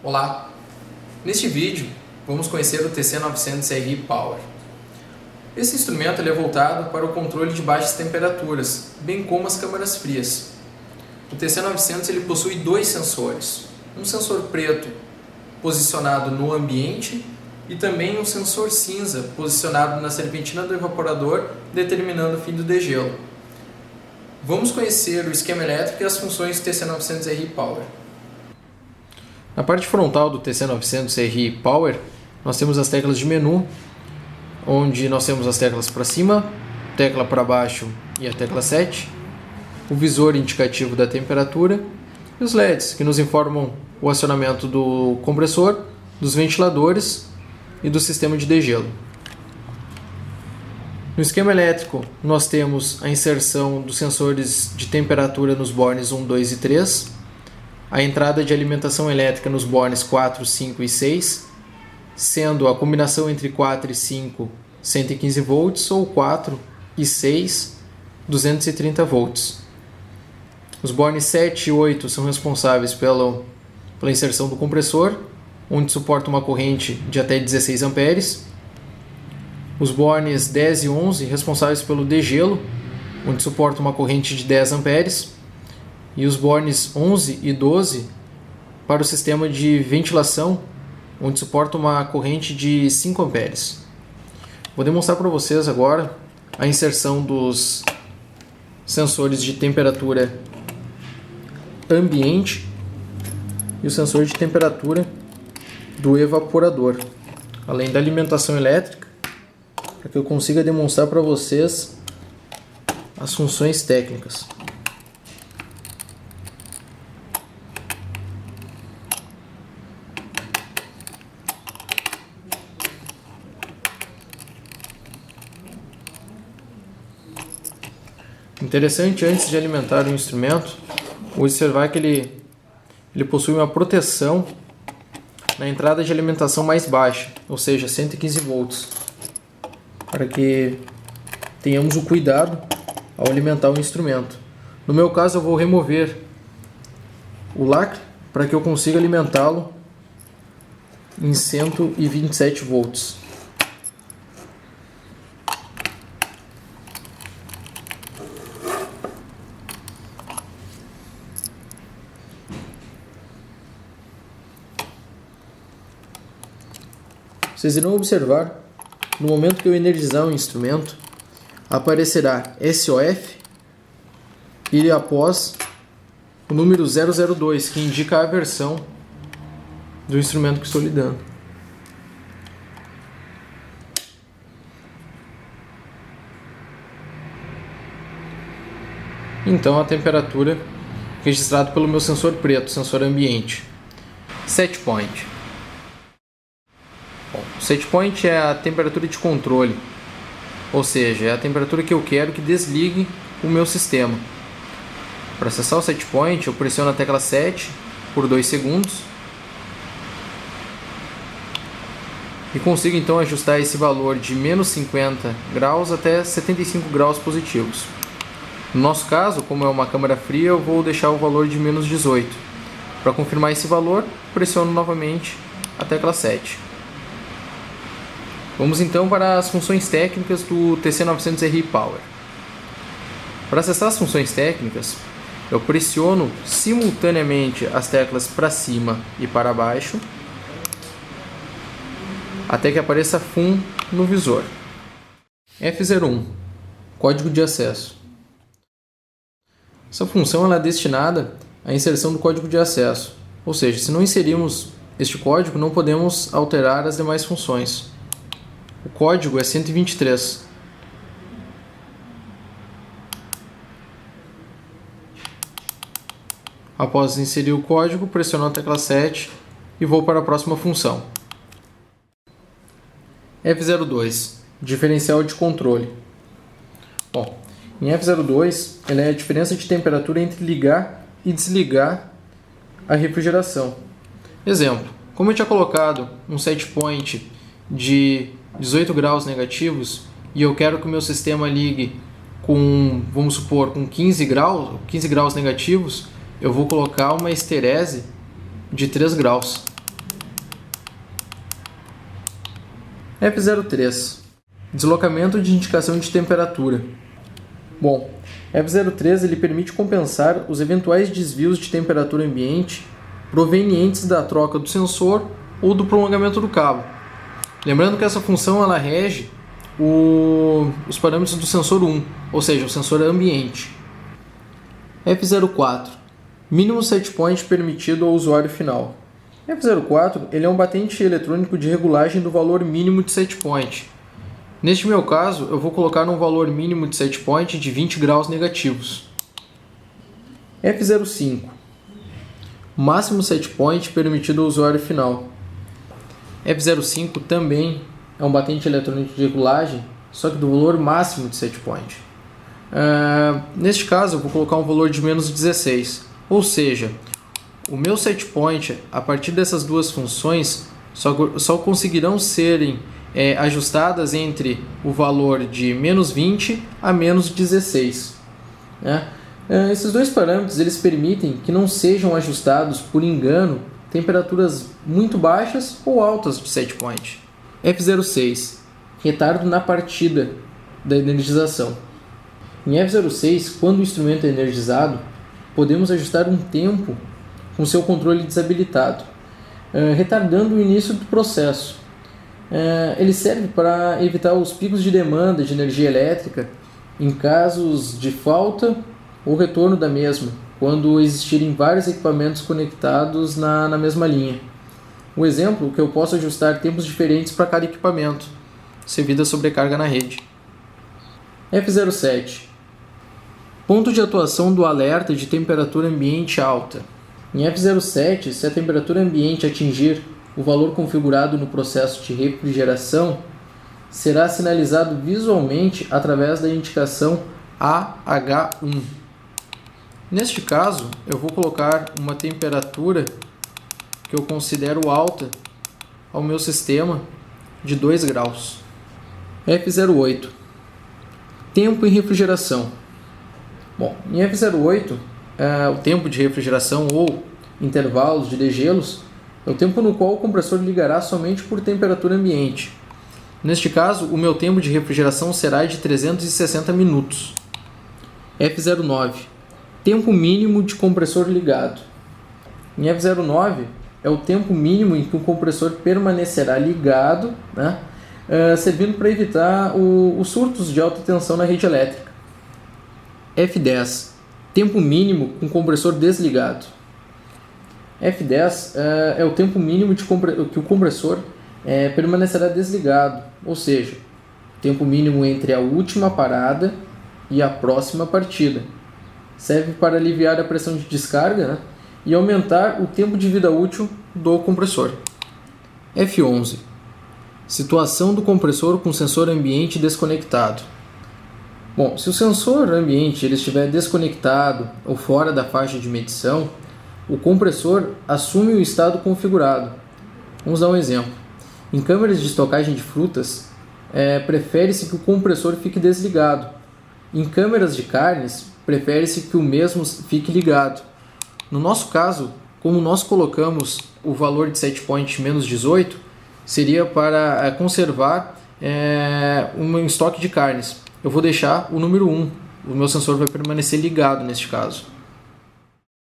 Olá! Neste vídeo vamos conhecer o TC900RI Power. Esse instrumento é voltado para o controle de baixas temperaturas, bem como as câmaras frias. O TC900 possui dois sensores, um sensor preto posicionado no ambiente e também um sensor cinza posicionado na serpentina do evaporador, determinando o fim do degelo. Vamos conhecer o esquema elétrico e as funções do TC900RI Power. Na parte frontal do TC900RI Power, nós temos as teclas de menu, onde nós temos as teclas para cima, tecla para baixo e a tecla 7, o visor indicativo da temperatura e os LEDs, que nos informam o acionamento do compressor, dos ventiladores e do sistema de degelo. No esquema elétrico, nós temos a inserção dos sensores de temperatura nos bornes 1, 2 e 3, a entrada de alimentação elétrica nos bornes 4, 5 e 6, sendo a combinação entre 4 e 5 115 volts ou 4 e 6 230 volts. Os bornes 7 e 8 são responsáveis pela inserção do compressor, onde suporta uma corrente de até 16 amperes. Os bornes 10 e 11 responsáveis pelo degelo, onde suporta uma corrente de 10 amperes. E os bornes 11 e 12 para o sistema de ventilação, onde suporta uma corrente de 5 amperes. Vou demonstrar para vocês agora a inserção dos sensores de temperatura ambiente e o sensor de temperatura do evaporador, além da alimentação elétrica, para que eu consiga demonstrar para vocês as funções técnicas. Interessante, antes de alimentar o instrumento, observar que ele possui uma proteção na entrada de alimentação mais baixa, ou seja, 115 volts, para que tenhamos o cuidado ao alimentar o instrumento. No meu caso, eu vou remover o lacre para que eu consiga alimentá-lo em 127 volts. Vocês irão observar, no momento que eu energizar o instrumento, aparecerá SOF e após o número 002, que indica a versão do instrumento que estou lidando. Então a temperatura registrada pelo meu sensor preto, sensor ambiente. Set point. O set point é a temperatura de controle, ou seja, é a temperatura que eu quero que desligue o meu sistema. Para acessar o set point, eu pressiono a tecla 7 por 2 segundos e consigo então ajustar esse valor de menos 50 graus até 75 graus positivos. No nosso caso, como é uma câmara fria, eu vou deixar o valor de menos 18. Para confirmar esse valor, pressiono novamente a tecla 7. Vamos então para as funções técnicas do TC900RI Power. Para acessar as funções técnicas, eu pressiono simultaneamente as teclas para cima e para baixo, até que apareça FUN no visor. F01, código de acesso. Essa função é destinada à inserção do código de acesso, ou seja, se não inserirmos este código, não podemos alterar as demais funções. O código é 123. Após inserir o código, pressiono a tecla 7 e vou para a próxima função. F02, diferencial de controle. Bom, em F02, ela é a diferença de temperatura entre ligar e desligar a refrigeração. Exemplo, como eu tinha colocado um set point de 18 graus negativos e eu quero que o meu sistema ligue com, vamos supor, com 15 graus negativos, eu vou colocar uma esterese de 3 graus. F03. Deslocamento de indicação de temperatura. Bom, F03 ele permite compensar os eventuais desvios de temperatura ambiente provenientes da troca do sensor ou do prolongamento do cabo. Lembrando que essa função ela rege os parâmetros do sensor 1, ou seja, o sensor ambiente. F04. Mínimo setpoint permitido ao usuário final. F04 ele é um batente eletrônico de regulagem do valor mínimo de setpoint. Neste meu caso, eu vou colocar um valor mínimo de setpoint de 20 graus negativos. F05. Máximo setpoint permitido ao usuário final. F05 também é um batente eletrônico de regulagem, só que do valor máximo de setpoint. Neste caso, eu vou colocar um valor de menos 16. Ou seja, o meu setpoint, a partir dessas duas funções, só conseguirão serem ajustadas entre o valor de menos 20 a menos 16. Né? Esses dois parâmetros eles permitem que não sejam ajustados por engano temperaturas muito baixas ou altas de setpoint. F06. Retardo na partida da energização. Em F06, quando o instrumento é energizado, podemos ajustar um tempo com seu controle desabilitado, retardando o início do processo. Ele serve para evitar os picos de demanda de energia elétrica em casos de falta ou retorno da mesma, quando existirem vários equipamentos conectados na mesma linha. Um exemplo é que eu posso ajustar tempos diferentes para cada equipamento, devido à sobrecarga na rede. F07. Ponto de atuação do alerta de temperatura ambiente alta. Em F07, se a temperatura ambiente atingir o valor configurado no processo de refrigeração, será sinalizado visualmente através da indicação AH1. Neste caso, eu vou colocar uma temperatura que eu considero alta ao meu sistema de 2 graus. F08. Tempo em refrigeração. Bom, em F08, o tempo de refrigeração ou intervalos de degelos é o tempo no qual o compressor ligará somente por temperatura ambiente. Neste caso, o meu tempo de refrigeração será de 360 minutos. F09. Tempo mínimo de compressor ligado. Em F09, é o tempo mínimo em que o compressor permanecerá ligado, né, servindo para evitar os surtos de alta tensão na rede elétrica. F10. Tempo mínimo com compressor desligado. F10 é o tempo mínimo que o compressor permanecerá desligado, ou seja, tempo mínimo entre a última parada e a próxima partida. Serve para aliviar a pressão de descarga, né, e aumentar o tempo de vida útil do compressor. F11. Situação do compressor com sensor ambiente desconectado. Bom, se o sensor ambiente ele estiver desconectado ou fora da faixa de medição, o compressor assume o estado configurado. Vamos dar um exemplo. Em câmeras de estocagem de frutas, prefere-se que o compressor fique desligado. Em câmeras de carnes, prefere-se que o mesmo fique ligado. No nosso caso, como nós colocamos o valor de setpoint menos 18, seria para conservar um estoque de carnes. Eu vou deixar o número 1, o meu sensor vai permanecer ligado neste caso.